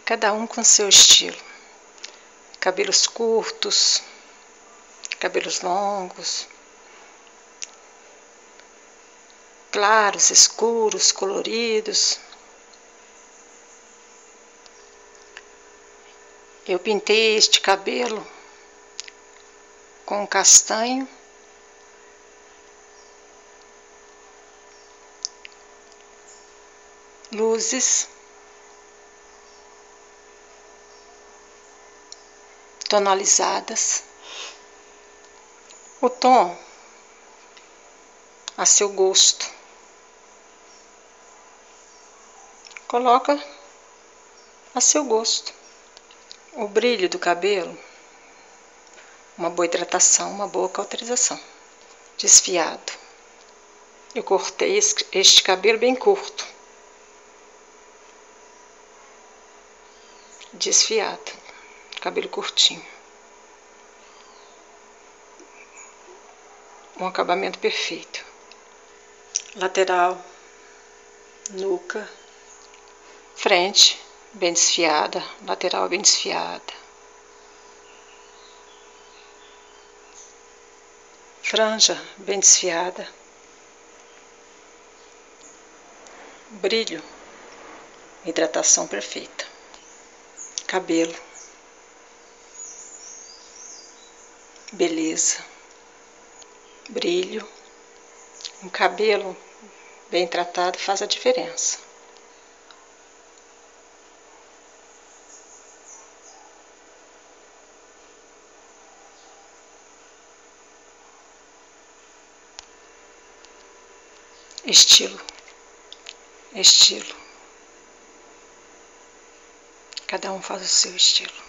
Cada um com seu estilo. Cabelos curtos, cabelos longos, claros, escuros, coloridos. Eu pintei este cabelo com castanho, luzes, tonalizadas. O tom a seu gosto. Coloca a seu gosto. O brilho do cabelo, uma boa hidratação, uma boa cauterização. Desfiado. Eu cortei este cabelo bem curto. Desfiado. Cabelo curtinho. Um acabamento perfeito. Lateral, nuca, frente bem desfiada, lateral bem desfiada. Franja bem desfiada. Brilho, hidratação perfeita. Cabelo, beleza, brilho. Um cabelo bem tratado faz a diferença. Estilo. Cada um faz o seu estilo.